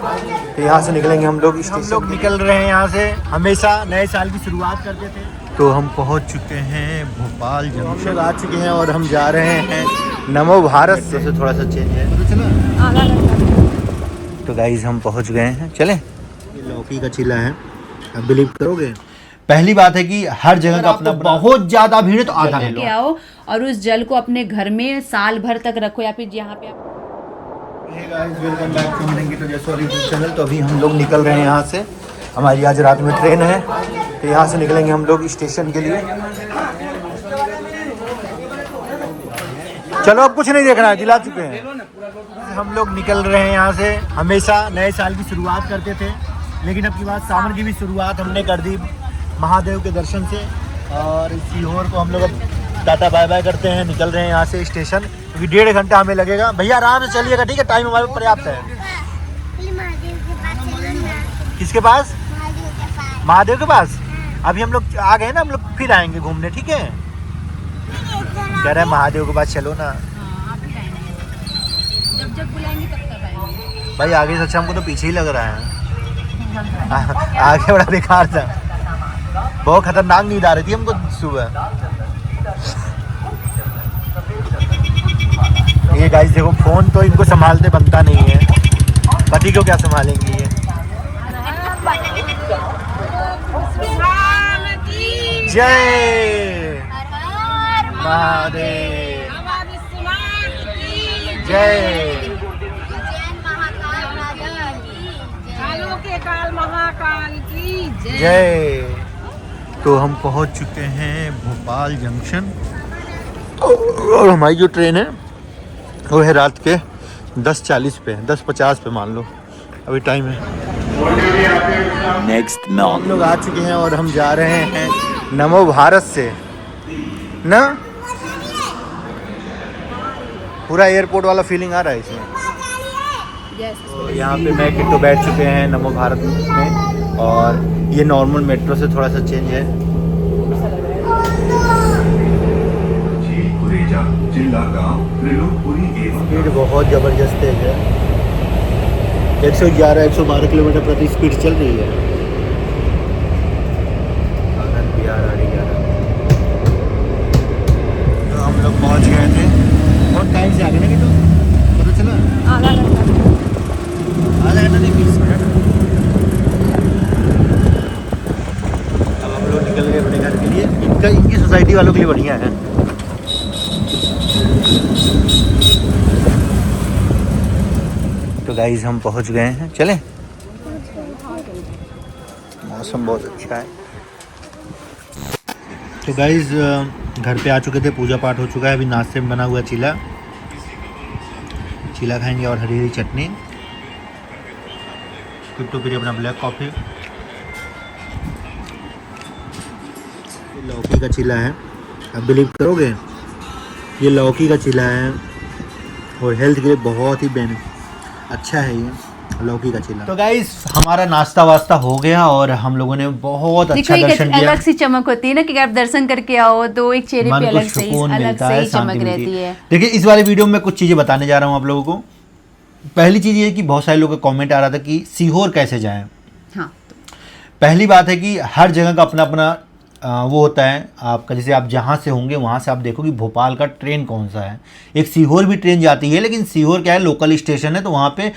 तो यहाँ से निकलेंगे हम लोग निकल रहे हैं यहाँ से। हमेशा नए साल की शुरुआत करते थे। तो हम पहुँच चुके हैं भोपाल जंक्शन आ चुके हैं और हम जा रहे हैं नमो भारत से थोड़ा सा चेंज है। तो गाइज हम पहुँच गए हैं, चलें। ये लौकी का चिल्ला है, अब बिलीव करोगे पहली बात है कि हर जगह का अपना बहुत ज्यादा भीड़ है तो आधा ले लो आओ और उस जल को अपने घर में साल भर तक रखो या फिर जहाँ पे आप। वेलकम बैक टू मनेंगे तो जयसवाल यूट्यूब चैनल। तो अभी हम लोग निकल रहे हैं यहाँ से, हमारी आज रात में ट्रेन है। तो यहाँ से निकलेंगे हम लोग स्टेशन के लिए। चलो अब कुछ नहीं देखना है, दिला चुके हैं। हम लोग निकल रहे हैं यहाँ से। हमेशा नए साल की शुरुआत करते थे, लेकिन अब की बात सावन की भी शुरुआत हमने कर दी महादेव के दर्शन से। और सीहोर को हम लोग अब टाटा बाय बाय करते हैं, निकल रहे हैं यहाँ से स्टेशन, क्योंकि 1.5 घंटा हमें लगेगा। भैया आराम से चलिएगा, ठीक है, टाइम हमारे पर्याप्त है। किसके पास? महादेव के पास। अभी हम लोग आ गए ना, हम लोग फिर आएंगे घूमने, ठीक है। कह रहे हैं महादेव के पास चलो ना। जब जब बुलाएंगे तब तक आएंगे। भाई आगे से अच्छा हमको तो पीछे ही लग रहा है। आगे बड़ा बेकार था, बहुत खतरनाक नींद आ रही थी हमको सुबह। ये गाइस देखो, फोन तो इनको संभालते बनता नहीं है, पति को क्या संभालेंगी ये। जय महादेव, जय महाकाल की जय। तो हम पहुंच चुके हैं भोपाल जंक्शन और हमारी जो ट्रेन है वो है रात के 10:40 पे, 10:50 पे मान लो अभी टाइम है। नेक्स्ट में हम लोग आ चुके हैं और हम जा रहे हैं नमो भारत से ना। पूरा एयरपोर्ट वाला फीलिंग आ रहा है इसमें। तो यहाँ पे मैं किट्टू बैठ चुके हैं नमो भारत में, और ये नॉर्मल मेट्रो से थोड़ा सा चेंज है। स्पीड बहुत ज़बरदस्त तेज है, 111-112 किलोमीटर प्रति स्पीड चल रही है। तो हम लोग पहुँच गए थे, बहुत टाइम से आ गए ना कि तो पता चला आधा घंटा नहीं 20 मिनट। अब हम लोग निकल गए अपने घर के लिए। इनकी सोसाइटी वालों के लिए बढ़िया है। तो गाइस हम पहुंच गए हैं, चलें। मौसम बहुत अच्छा है। तो गाइस घर पे आ चुके थे, पूजा पाठ हो चुका है। अभी नाश्ते में बना हुआ चीला खाएंगे और हरी हरी चटनी। किट्टू पी अपना ब्लैक कॉफ़ी। लौकी का चिल्ला है, अब बिलीव करोगे ये लौकी का चिल्ला है और हेल्थ के लिए बहुत ही अच्छा है ये लौकी का चिल्ला। तो गाइस हमारा नाश्ता वास्ता हो गया और हम लोगों ने बहुत अच्छा दर्शन किया। अलग सी चमक होती है ना कि आप दर्शन करके आओ तो एक चेहरे पे अलग से ही चमक रहती है। देखिए इस वाले वीडियो में कुछ चीज़ें बताने जा रहा हूँ आप लोगों को। पहली चीज़ ये कि बहुत सारे लोगों का कमेंट आ रहा था कि सीहोर कैसे जाएं। हाँ, पहली बात है कि हर जगह का अपना अपना वो होता है आपका। जैसे आप जहाँ से होंगे वहाँ से आप देखो कि भोपाल का ट्रेन कौन सा है। एक सीहोर भी ट्रेन जाती है, लेकिन सीहोर क्या है, लोकल स्टेशन है, तो वहाँ पे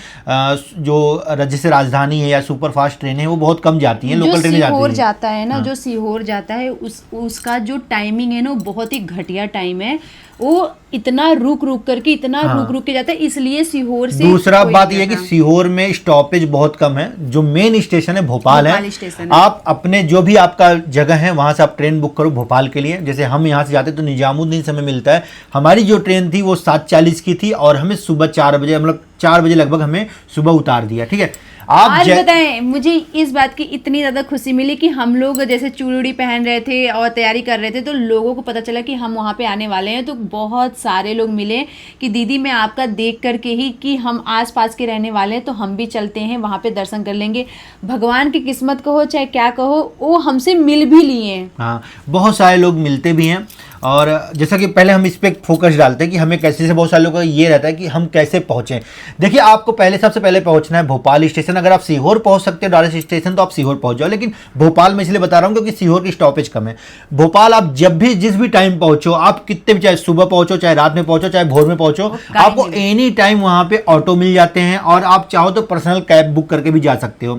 जो जैसे राजधानी है या सुपर फास्ट ट्रेन है वो बहुत कम जाती हैं, लोकल ट्रेन जाती है। जाता है ना, जो सीहोर जाता है उसका जो टाइमिंग है ना बहुत ही घटिया टाइम है। वो इतना रुक रुक करके रुक रुक के जाता है, इसलिए सीहोर से। दूसरा बात यह है कि सीहोर में स्टॉपेज बहुत कम है। जो मेन स्टेशन है भोपाल है। आप अपने जो भी आपका जगह है वहां से आप ट्रेन बुक करो भोपाल के लिए। जैसे हम यहाँ से जाते तो निजामुद्दीन से हमें मिलता है। हमारी जो ट्रेन थी वो 7:40 की थी और हमें सुबह 4 बजे, मतलब 4 बजे लगभग हमें सुबह उतार दिया, ठीक है। आज बताएं, मुझे इस बात की इतनी ज़्यादा खुशी मिली कि हम लोग जैसे चूड़ी पहन रहे थे और तैयारी कर रहे थे तो लोगों को पता चला कि हम वहाँ पे आने वाले हैं। तो बहुत सारे लोग मिले कि दीदी मैं आपका देख करके ही कि हम आसपास के रहने वाले हैं तो हम भी चलते हैं वहाँ पे दर्शन कर लेंगे। भगवान की किस्मत कहो चाहे क्या कहो, वो हमसे मिल भी लिए। हाँ, बहुत सारे लोग मिलते भी हैं और जैसा कि पहले हम इस पर फोकस डालते हैं कि हमें कैसे से, बहुत सारे लोगों का ये रहता है कि हम कैसे पहुंचें। देखिए आपको सबसे पहले पहुंचना है भोपाल स्टेशन। अगर आप सीहोर पहुंच सकते हो डायरेक्ट स्टेशन तो आप सीहोर पहुंच जाओ, लेकिन भोपाल में इसलिए बता रहा हूं क्योंकि सीहोर की स्टॉपेज कम है। भोपाल आप जब भी जिस भी टाइम पहुंचो, आप कितने भी, चाहे सुबह पहुंचो, चाहे रात में पहुंचो, चाहे भोर में पहुंचो, आपको एनी टाइम वहां पे ऑटो मिल जाते हैं और आप चाहो तो पर्सनल कैब बुक करके भी जा सकते हो।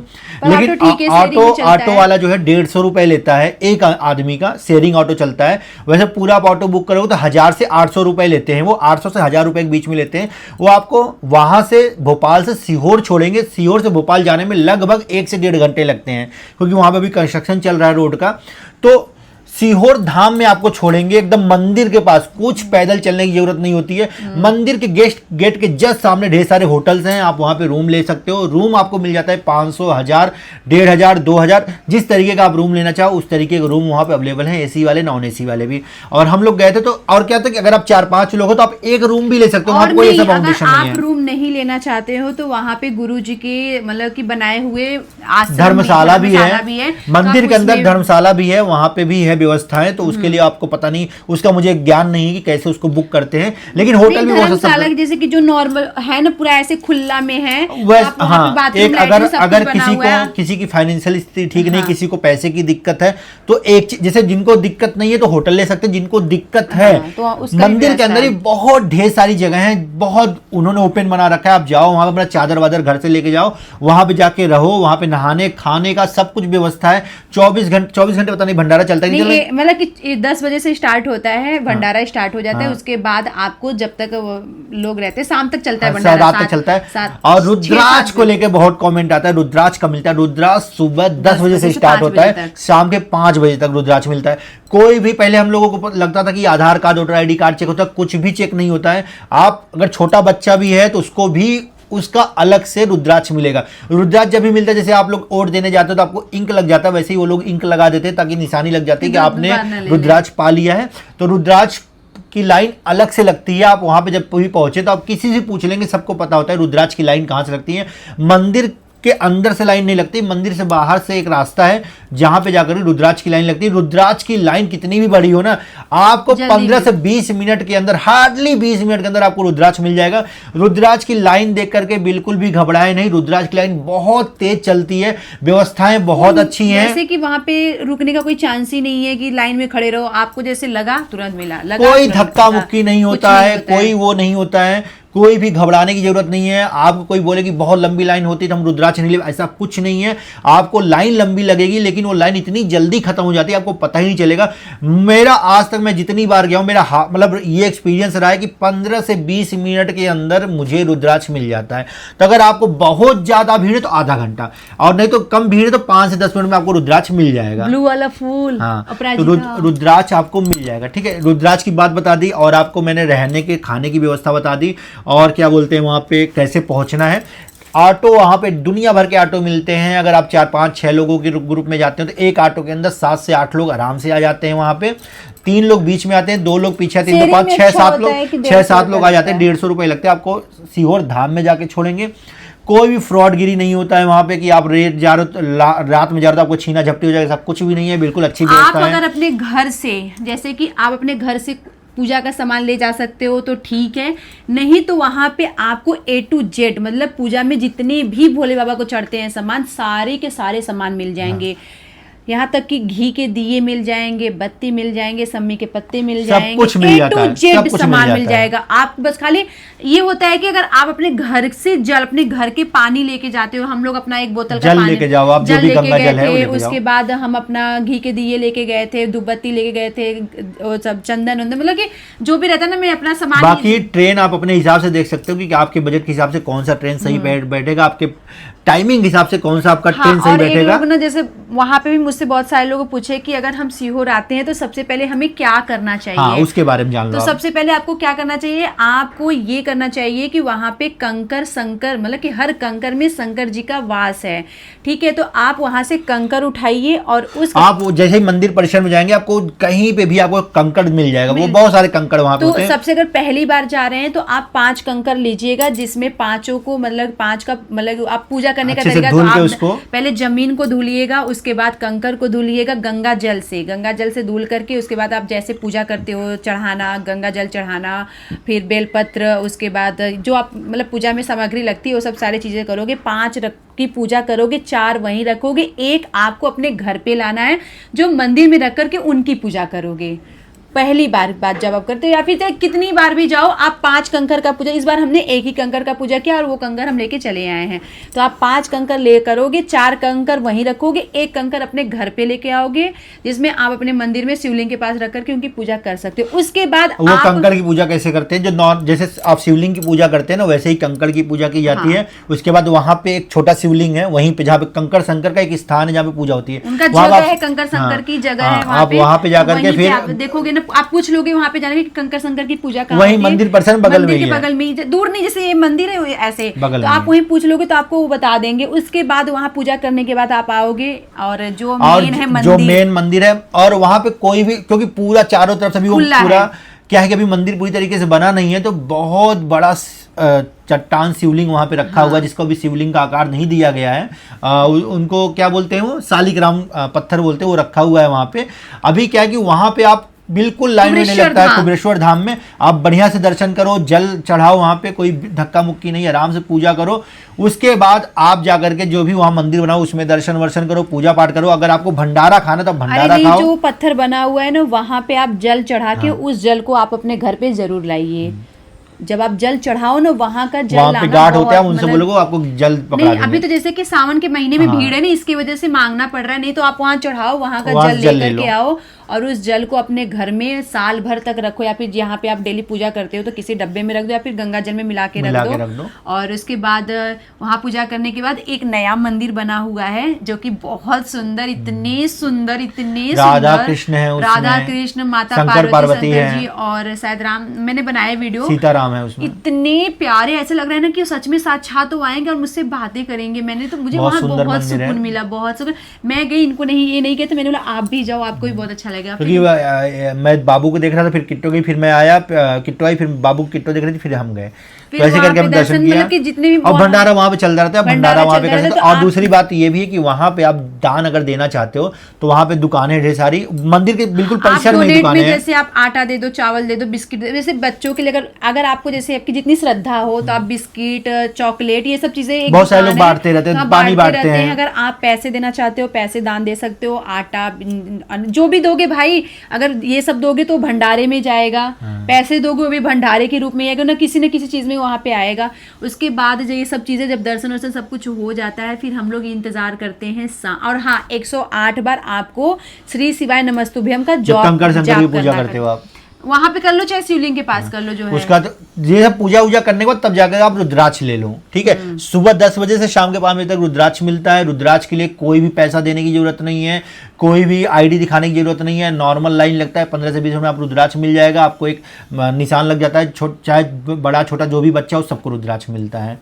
लेकिन ऑटो वाला जो है 150 रुपए लेता है एक आदमी का, शेयरिंग ऑटो चलता है। वैसे पूरा आप ऑटो बुक करोगे तो 1000 से 800 रुपए लेते हैं वो, 800 से 1000 रुपए के बीच में लेते हैं वो। आपको वहां से भोपाल से सीहोर छोड़ेंगे, सीहोर से भोपाल जाने में लगभग 1 से 1.5 घंटे लगते हैं क्योंकि वहां पर भी कंस्ट्रक्शन चल रहा है रोड का। तो सीहोर धाम में आपको छोड़ेंगे एकदम मंदिर के पास, कुछ पैदल चलने की जरूरत नहीं होती है। मंदिर के गेट के जस्ट सामने ढेर सारे होटल्स हैं, आप वहां पे रूम ले सकते हो। रूम आपको मिल जाता है 500, 1000, 1500, 2000, जिस तरीके का आप रूम लेना चाहो उस तरीके के रूम वहां पे अवेलेबल हैं, एसी वाले, नॉन एसी वाले भी। और हम लोग गए थे तो और क्या था कि अगर आप 4-5 लोग हो तो आप एक रूम भी ले सकते हो, वहां कोई ऐसा बाउंडेशन नहीं है। आप रूम नहीं लेना चाहते हो तो वहां पे गुरु जी के मतलब कि बनाए हुए धर्मशाला भी है, मंदिर के अंदर धर्मशाला भी है, वहां पे भी है व्यवस्था है। तो उसके लिए आपको पता नहीं, उसका मुझे ज्ञान नहीं है कि कैसे उसको बुक करते हैं, लेकिन होटल भी बहुत सस्ता है। जैसे कि जो नॉर्मल है ना पूरा ऐसे खुला में है वैसे, हाँ, एक अगर किसी की फाइनेंशियल स्थिति ठीक नहीं, किसी को पैसे की दिक्कत है तो एक जैसे जिनको दिक्कत नहीं है तो होटल ले सकते हैं, जिनको दिक्कत है तो मंदिर के अंदर ही बहुत ढेर सारी जगह है, बहुत उन्होंने ओपन बना रखा है। आप जाओ वहां पर अपना चादर वादर घर से लेके जाओ, वहां पे जाके रहो, वहां पे नहाने खाने का सब कुछ व्यवस्था है। 24 घंटे पता नहीं भंडारा चलता है, मतलब कि 10 बजे से स्टार्ट होता है भंडारा, स्टार्ट हो जाता है। उसके बाद आपको जब तक लोग रहते हैं शाम तक चलता है भंडारा, रात तक चलता है। और रुद्राक्ष को लेके बहुत कमेंट आता है, रुद्राक्ष का मिलता है। रुद्राक्ष सुबह 10 बजे से स्टार्ट होता है, शाम के 5 बजे तक रुद्राक्ष मिलता है। कोई भी, पहले हम लोगों को लगता था कि Aadhaar card voter ID card check होता है, कुछ भी चेक नहीं होता है। आप अगर छोटा बच्चा भी है तो उसको भी उसका अलग से रुद्राक्ष मिलेगा। रुद्राक्ष जब भी मिलता है, जैसे आप लोग वोट देने जाते हो तो आपको इंक लग जाता है, वैसे ही वो लोग इंक लगा देते हैं ताकि निशानी लग जाती है कि आपने रुद्राक्ष पा लिया है। तो रुद्राक्ष की लाइन अलग से लगती है। आप वहां पे जब भी पहुंचे तो आप किसी से पूछ लेंगे, सबको पता होता है रुद्राक्ष की लाइन कहां से लगती है। मंदिर के अंदर से लाइन नहीं लगती, मंदिर से बाहर से एक रास्ता है जहां पे जाकर रुद्राक्ष की लाइन लगती है। रुद्राक्ष की लाइन कितनी भी बड़ी हो ना, आपको 15 से 20 मिनट के अंदर, हार्डली 20 मिनट के अंदर आपको रुद्राक्ष मिल जाएगा। रुद्राक्ष की लाइन देख करके बिल्कुल भी घबराए नहीं, रुद्राक्ष की लाइन बहुत तेज चलती है, व्यवस्थाएं बहुत अच्छी हैं। जैसे कि वहां पे रुकने का कोई चांस ही नहीं है कि लाइन में खड़े रहो, आपको जैसे लगा तुरंत मिला, कोई धक्का मुक्की नहीं होता है, कोई वो नहीं होता है, कोई भी घबराने की जरूरत नहीं है। आपको कोई बोले कि बहुत लंबी लाइन होती है तो हम रुद्राक्ष नहीं ले, ऐसा कुछ नहीं है। आपको लाइन लंबी लगेगी लेकिन वो लाइन इतनी जल्दी खत्म हो जाती है आपको पता ही नहीं चलेगा। मेरा आज तक मैं जितनी बार गया हूं, मेरा मतलब ये एक्सपीरियंस रहा है कि 15 से 20 मिनट के अंदर मुझे रुद्राक्ष मिल जाता है। तो अगर आपको बहुत ज्यादा भीड़ है तो आधा घंटा, और नहीं तो कम भीड़ है तो 5 से 10 मिनट में आपको रुद्राक्ष मिल जाएगा। ब्लू वाला फूल, हाँ, तो रुद्राक्ष आपको मिल जाएगा। ठीक है, रुद्राक्ष की बात बता दी और आपको मैंने रहने के खाने की व्यवस्था बता दी और क्या बोलते हैं वहां पे कैसे पहुंचना है। ऑटो वहां पे दुनिया भर के ऑटो मिलते हैं। अगर आप 4, 5, 6 लोगों के ग्रुप में जाते हैं तो एक ऑटो के अंदर 7 से 8 लोग आराम से आ जाते हैं। वहां पे 3 लोग बीच में आते हैं, 2 लोग पीछे आते हैं, 2, 5, 6-7 लोग आ जाते हैं। 150 रुपए लगते हैं। आपको सीहोर धाम में जाके छोड़ेंगे। कोई भी फ्रॉडगिरी नहीं होता है वहां पे कि आप रेत जा रहे हो, रात में जा रहे हो तो आपको छीना झपटी हो जाएगा, सब कुछ भी नहीं है, बिल्कुल अच्छी व्यवस्था है। आप अगर अपने घर से, जैसे कि आप अपने घर से पूजा का सामान ले जा सकते हो तो ठीक है, नहीं तो वहां पे आपको A to Z मतलब पूजा में जितने भी भोले बाबा को चढ़ते हैं सामान, सारे के सारे सामान मिल जाएंगे। यहाँ तक कि घी के दिए मिल जाएंगे, बत्ती मिल जाएंगे, सम्मी के पत्ते मिल जाएंगे, कुछ मिल जाता है, A to Z सामान मिल जाएगा। आप बस खाली ये होता है कि अगर आप अपने घर से जल, अपने घर के पानी लेके जाते हो, हम लोग अपना एक बोतल का पानी लेके जाओ, आप जो भी गंगा जल है वो लेके जाओ। उसके बाद हम अपना घी के दिए लेके गए थे, धूपबत्ती लेके गए थे, वो सब चंदन वंदन, मतलब कि जो भी रहता है ना, मैं अपना सामान। बाकी ट्रेन आप अपने हिसाब से देख सकते हो कि आपके बजट के हिसाब से कौन सा ट्रेन सही बैठेगा, आपके टाइमिंग हिसाब से कौन सा आपका ट्रेन सही बैठेगा। ना जैसे वहां पे भी मुझसे बहुत सारे लोग पूछे कि अगर हम सीहोर आते हैं तो सबसे पहले हमें क्या करना चाहिए। हाँ, उसके बारे में जान लो। तो सबसे पहले आपको क्या करना चाहिए, आपको ये करना चाहिए कि वहां पे कंकर शंकर, मतलब कि हर कंकर में शंकर जी का वास है। ठीक है, तो आप वहां से कंकर उठाइए और उस आप जैसे ही मंदिर परिसर में जाएंगे आपको कहीं पे भी आपको कंकड़ मिल जाएगा, वो बहुत सारे कंकड़ वहां पे होते हैं। सबसे अगर पहली बार जा रहे हैं तो आप 5 कंकर लीजिएगा, जिसमें 5 को मतलब 5 का मतलब आप पूजा करने का तरीका, तो आप पहले जमीन को धुलिएगा, उसके बाद कंकर कंकर को धुलिएगा गंगा जल से धुल करके उसके बाद आप जैसे पूजा करते हो चढ़ाना, गंगा जल चढ़ाना, फिर बेलपत्र, उसके बाद जो आप मतलब पूजा में सामग्री लगती है वो सब सारी चीज़ें करोगे। 5 की पूजा करोगे, 4 वहीं रखोगे, 1 आपको अपने घर पे लाना है जो मंदिर में रख करके उनकी पूजा करोगे। पहली बात जब आप करते हो, या फिर चाहे कितनी बार भी जाओ आप 5 कंकर का पूजा, इस बार हमने 1 ही कंकर का पूजा किया और वो कंकर हम लेके चले आए हैं। तो आप 5 कंकर ले करोगे, 4 कंकर वहीं रखोगे, 1 कंकर अपने घर पे लेके आओगे जिसमें आप अपने मंदिर में शिवलिंग के पास रख करके उनकी पूजा कर सकते हो। उसके बाद वो कंकर की पूजा कैसे करते हैं? जो जैसे आप शिवलिंग की पूजा करते हैं ना वैसे ही कंकर की पूजा की जाती है। उसके बाद वहाँ पे एक छोटा शिवलिंग है वहीं पे जहाँ पे कंकर शंकर का एक स्थान है जहाँ पे पूजा होती है, उनका जगह है, कंकर शंकर की जगह है, आप वहाँ पे जाकर के फिर देखोगे ना, आप पूछ लोगे वहाँ पे जाने की कंकर शंकर की पूजा कहाँ वही मंदिर परिसर बगल में ही है, बगल में, दूर नहीं, जैसे ये मंदिर है ऐसे, तो आप वहीं पूछ लोगे तो आपको वो बता देंगे। उसके बाद वहाँ पूजा करने के बाद आप आओगे और जो मेन है मंदिर, जो मेन मंदिर है, और वहाँ पे कोई भी, क्योंकि पूरा चारों तरफ से भी वो पूरा क्या है कि अभी मंदिर पूरी तरीके से बना नहीं है, तो बहुत बड़ा चट्टान शिवलिंग वहाँ पे रखा हुआ है जिसको अभी शिवलिंग का आकार नहीं दिया गया है। उनको क्या बोलते हैं, वो शालिग्राम पत्थर बोलते हैं, वो रखा हुआ है वहाँ पे। अभी क्या है कि वहाँ पे आप बिल्कुल लाइन में नहीं लगता है। कुबेरेश्वर धाम में आप बढ़िया से दर्शन करो, जल चढ़ाओ, वहाँ पे कोई धक्का मुक्की नहीं, आराम से पूजा करो। उसके बाद आप जाकर के जो भी वहाँ मंदिर बनाओ उसमें दर्शन वर्शन करो, पूजा पाठ करो। अगर आपको भंडारा खाना तो भंडारा खाओ। जो पत्थर बना हुआ है ना वहाँ पे आप जल चढ़ा के उस जल को आप अपने घर पे जरूर लाइए। जब आप जल चढ़ाओ ना वहाँ का जल वहाँ पे गार्ड होता है, उनसे बोलोगे आपको जल पकड़ा देंगे। अभी तो जैसे कि सावन के महीने में भीड़ है ना, इसकी वजह से मांगना पड़ रहा है, नहीं तो आप वहाँ चढ़ाओ, वहाँ का जल लेकर के आओ और उस जल को अपने घर में साल भर तक रखो, या फिर जहाँ पे आप डेली पूजा करते हो तो किसी डब्बे में रख दो या फिर गंगा जल में मिला के रख दो। और उसके बाद वहाँ पूजा करने के बाद एक नया मंदिर बना हुआ है जो कि बहुत सुंदर, इतने सुंदर राधा कृष्ण है उसमें, राधा कृष्ण, माता पार्वती जी और शायद राम, मैंने बनाया वीडियो, सीताराम है उसमें। इतने प्यारे, ऐसे लग रहा है ना कि सच में साक्षात तो आएंगे और मुझसे बातें करेंगे। मैंने तो मुझे वहाँ बहुत सुकून मिला, बहुत सुकून। मैं गई, इनको नहीं ये नहीं कहते, मैंने बोला आप भी जाओ, आपको भी बहुत अच्छा लगेगा। क्योंकि मैं बाबू को देख रहा था, फिर किट्टो गई, फिर मैं आया, किट्टो आई, फिर बाबू किट्टो देख रही थी, फिर हम गए। तो ऐसे करके हम दर्शन किया, जितने भी और भंडारा वहाँ पे चलता रहता है, भंडारा वहाँ पे कर सकते। और दूसरी बात ये भी है कि वहाँ पे आप दान अगर देना चाहते हो तो वहाँ पे दुकानें ढेर सारी, मंदिर के बिल्कुल परिसर में दुकानें हैं। जैसे आप आटा दे दो, चावल दे दो, बिस्किट दे दो, जैसे बच्चों के लिए अगर आपको जैसे आपकी जितनी श्रद्धा हो तो आप बिस्किट, चॉकलेट, ये सब चीजें बहुत सारे लोग बांटते रहते हैं, पानी बांटते हैं। अगर आप पैसे देना चाहते हो, पैसे दान दे सकते हो, आटा जो भी दोगे भाई, अगर ये सब दोगे तो भंडारे में जाएगा, पैसे दोगे वो भी भंडारे के रूप में आएगा, ना किसी चीज में वहाँ पे आएगा। उसके बाद जो ये सब चीजें जब दर्शन वर्शन सब कुछ हो जाता है, फिर हम लोग इंतजार करते हैं और हाँ 108 बार आपको श्री शिवाय नमस्तुभ्यम का जाप पूजा करते हो आप वहां पे कर लो, चाहे शिवलिंग के पास कर लो, जो है उसका तो ये सब पूजा वूजा करने के बाद तब जाकर आप रुद्राक्ष ले लो। ठीक है, सुबह 10 बजे से शाम के 5 बजे तक रुद्राक्ष मिलता है। रुद्राक्ष के लिए कोई भी पैसा देने की जरूरत नहीं है, कोई भी आईडी दिखाने की जरूरत नहीं है, नॉर्मल लाइन लगता है, 15 से 20 मिनट में आप रुद्राक्ष मिल जाएगा। आपको एक निशान लग जाता है, चाहे बड़ा छोटा जो भी बच्चा हो सबको रुद्राक्ष मिलता है।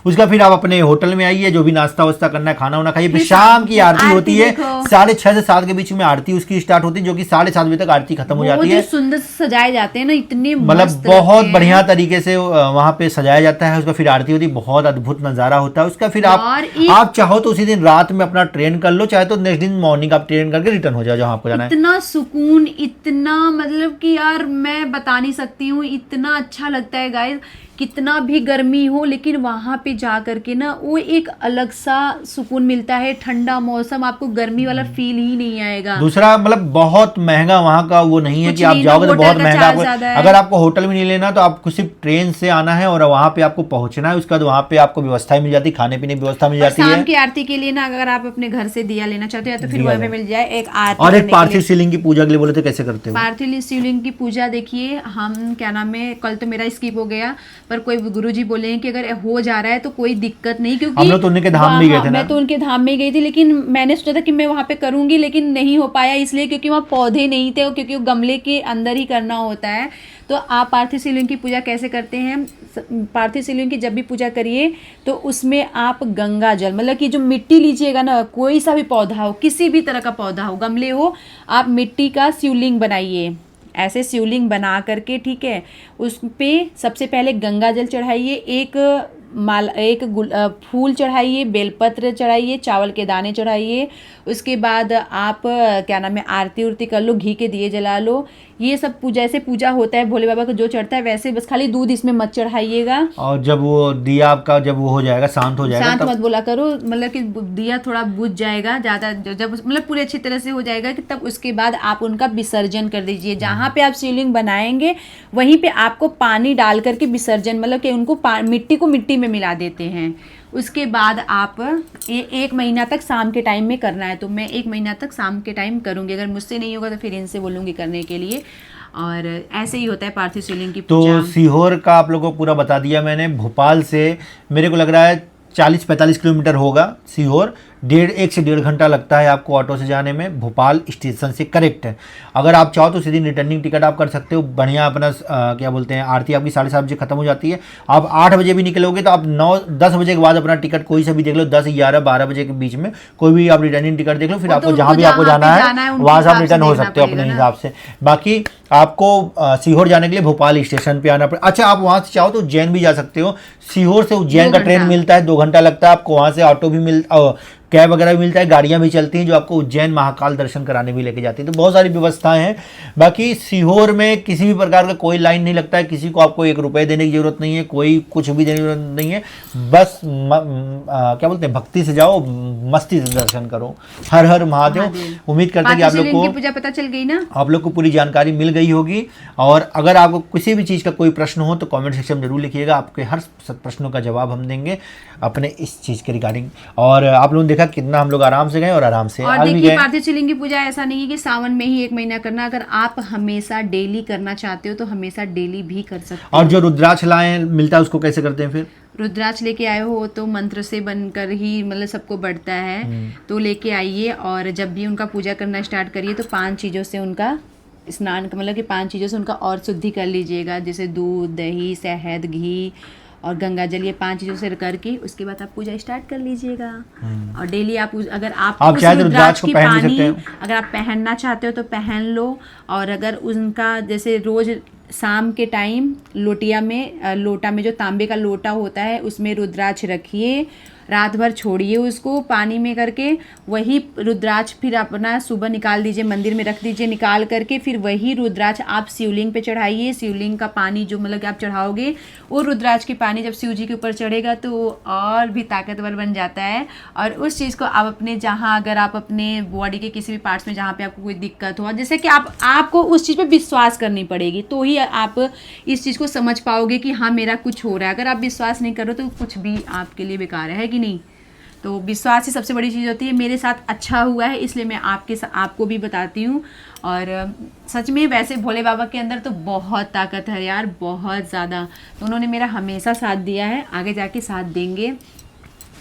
उसका फिर आप अपने होटल में आइए, जो भी नाश्ता वास्ता करना है, खाना वाना खाइए। फिर शाम की आरती होती है 6:30 से 7 के बीच में आरती उसकी स्टार्ट होती है, जो कि 7:30 बजे तक आरती खत्म हो जाती है। सुंदर सजाए जाते हैं ना, इतने मतलब बहुत बढ़िया तरीके से वहाँ पे सजाया जाता है। उसका फिर आरती होती है, बहुत अद्भुत नजारा होता है उसका। फिर आप चाहो तो उसी दिन रात में अपना ट्रेन कर लो, चाहे तो नेक्स्ट दिन मॉर्निंग आप ट्रेन करके रिटर्न हो जाओ जहाँ आपको जाना है। इतना सुकून, इतना मतलब कि यार मैं बता नहीं सकती हूँ, इतना अच्छा लगता है गाइस। कितना भी गर्मी हो लेकिन वहाँ पे जा करके ना वो एक अलग सा सुकून मिलता है, ठंडा मौसम, आपको गर्मी वाला फील ही नहीं आएगा। दूसरा मतलब बहुत महंगा वहाँ का वो नहीं है कि आप जाओगे तो बहुत महंगा। अगर आपको होटल में नहीं लेना तो आपको सिर्फ ट्रेन से आना है और वहाँ पे आपको पहुँचना है। उसके बाद वहाँ पे आपको व्यवस्था मिल जाती है, खाने पीने की व्यवस्था मिल जाती है। शाम की आरती के लिए ना अगर आप अपने घर से दिया लेना चाहते हो या तो फिर वहाँ पे मिल जाए एक आरती। और एक पार्थिव शिवलिंग की पूजा के लिए बोले थे, कैसे करते हो पार्थिव शिवलिंग की पूजा? देखिए हम क्या नाम है, कल तो मेरा स्किप हो गया, पर कोई गुरुजी बोले हैं कि अगर हो जा रहा है तो कोई दिक्कत नहीं, क्योंकि हम लोग तो उनके धाम में गए थे ना। मैं तो उनके धाम में गई थी, लेकिन मैंने सोचा था कि मैं वहाँ पे करूंगी, लेकिन नहीं हो पाया इसलिए क्योंकि वहाँ पौधे नहीं थे, क्योंकि वो गमले के अंदर ही करना होता है। तो आप पार्थिव शिवलिंग की पूजा कैसे करते हैं? पार्थिव शिवलिंग की जब भी पूजा करिए तो उसमें आप गंगा जल, मतलब कि जो मिट्टी लीजिएगा ना, कोई सा भी पौधा हो, किसी भी तरह का पौधा हो, गमले हो, आप मिट्टी का शिवलिंग बनाइए। ऐसे शिवलिंग बना करके, ठीक है, उस पे सबसे पहले गंगा जल चढ़ाइए। एक फूल चढ़ाइए, बेलपत्र चढ़ाइए, चावल के दाने चढ़ाइए। उसके बाद आप क्या नाम है, आरती उरती कर लो, घी के दिए जला लो। ये सब पूजा, जैसे पूजा होता है भोले बाबा को जो चढ़ता है वैसे, बस खाली दूध इसमें मत चढ़ाइएगा। और जब वो दिया आपका जब वो हो जाएगा, शांत हो जाएगा, शांत मत बोला करो, मतलब कि दिया थोड़ा बुझ जाएगा ज़्यादा, जब मतलब पूरी अच्छी तरह से हो जाएगा कि तब उसके बाद आप उनका विसर्जन कर दीजिए। जहाँ पे आप शिवलिंग बनाएंगे वहीं पे आपको पानी डाल करके विसर्जन, मतलब कि उनको मिट्टी को मिट्टी में मिला देते हैं। उसके बाद आप एक महीना तक शाम के टाइम में करना है, तो मैं 1 महीना तक शाम के टाइम करूँगी। अगर मुझसे नहीं होगा तो फिर इनसे बोलूँगी करने के लिए। और ऐसे ही होता है पार्थिव शिवलिंग की पूजा। तो सीहोर का आप लोगों को पूरा बता दिया मैंने। भोपाल से मेरे को लग रहा है 40-45 किलोमीटर होगा सीहोर। 1 से 1.5 घंटा लगता है आपको ऑटो से जाने में, भोपाल स्टेशन से करेक्ट है। अगर आप चाहो तो सीधी रिटर्निंग टिकट आप कर सकते हो, बढ़िया अपना क्या बोलते हैं, आरती आपकी 7:30 बजे खत्म हो जाती है। आप 8 बजे भी निकलोगे तो आप 9-10 बजे के बाद अपना टिकट कोई सा भी देख लो, 10, 11, 12 बजे के बीच में कोई भी आप रिटर्निंग टिकट देख लो, फिर आपको जहाँ भी आपको जाना है वहाँ से आप रिटर्न हो सकते हो अपने हिसाब से। बाकी आपको सीहोर जाने के लिए भोपाल स्टेशन पे आना पड़ेगा। अच्छा, आप वहाँ से चाहो तो उज्जैन भी जा सकते हो। सीहोर से उज्जैन का ट्रेन मिलता है, 2 घंटा लगता है आपको। वहाँ से ऑटो भी कैब वगैरह भी मिलता है, गाड़ियाँ भी चलती हैं जो आपको उज्जैन महाकाल दर्शन कराने भी लेके जाती हैं। तो बहुत सारी व्यवस्थाएं हैं। बाकी सीहोर में किसी भी प्रकार का कोई लाइन नहीं लगता है, किसी को आपको 1 रुपये देने की जरूरत नहीं है, कोई कुछ भी देने की जरूरत नहीं है। बस क्या बोलते हैं, भक्ति से जाओ, मस्ती से दर्शन करो। हर हर महादेव। उम्मीद करते हैं कि आप लोग को पूजा पता चल गई ना, आप लोग को पूरी जानकारी मिल गई होगी। और अगर आपको किसी भी चीज़ का कोई प्रश्न हो तो कमेंट सेक्शन में जरूर लिखिएगा, आपके हर प्रश्नों का जवाब हम देंगे अपने इस चीज़ के रिगार्डिंग। और आप लोगों ने देखा कितना हम लोग आराम से गए और आराम से और देखिए, पार्थिव शिवलिंग की पूजा ऐसा नहीं है कि सावन में ही 1 महीना करना। अगर आप हमेशा डेली करना चाहते हो तो हमेशा डेली भी कर सकते हो। और जो रुद्राक्ष लाए मिलता है उसको कैसे करते हैं फिर? रुद्राक्ष लेके आए हो तो मंत्र से बनकर ही मतलब सबको बढ़ता है, तो लेके आइए। और जब भी उनका पूजा करना स्टार्ट करिए तो 5 चीज़ों से उनका स्नान, मतलब कि 5 चीज़ों से उनका और शुद्धि कर लीजिएगा, जैसे दूध, दही, शहद, घी और गंगा जल। ये 5 चीज़ों से करके उसके बाद आप पूजा स्टार्ट कर लीजिएगा। और डेली आप अगर आप रुद्राक्ष की पानी अगर आप पहनना चाहते हो तो पहन लो। और अगर उनका जैसे रोज शाम के टाइम लोटा में जो तांबे का लोटा होता है उसमें रुद्राक्ष रखिए, रात भर छोड़िए उसको पानी में करके। वही रुद्राक्ष फिर अपना सुबह निकाल दीजिए, मंदिर में रख दीजिए, निकाल करके फिर वही रुद्राक्ष आप शिवलिंग पे चढ़ाइए। शिवलिंग का पानी जो मतलब कि आप चढ़ाओगे, वो रुद्राक्ष की पानी जब शिव जी के ऊपर चढ़ेगा तो और भी ताकतवर बन जाता है। और उस चीज़ को आप अपने जहाँ, अगर आप अपने बॉडी के किसी भी पार्ट्स में जहाँ पे आपको कोई दिक्कत हो, जैसे कि आपको उस चीज़ पे विश्वास करनी पड़ेगी, तो ही आप इस चीज़ को समझ पाओगे कि हाँ मेरा कुछ हो रहा है। अगर आप विश्वास नहीं करो तो कुछ भी आपके लिए बेकार है कि नहीं। तो विश्वास ही सबसे बड़ी चीज़ होती है। मेरे साथ अच्छा हुआ है इसलिए मैं आपको भी बताती हूँ। और सच में वैसे भोले बाबा के अंदर तो बहुत ताकत है यार, बहुत ज़्यादा। तो उन्होंने मेरा हमेशा साथ दिया है, आगे जाके साथ देंगे।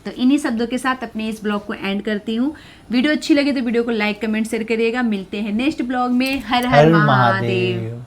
तो इन्हीं शब्दों के साथ अपने इस ब्लॉग को एंड करती हूँ। वीडियो अच्छी लगे तो वीडियो को लाइक, कमेंट, शेयर करिएगा। मिलते हैं नेक्स्ट ब्लॉग में। हर हर महादेव।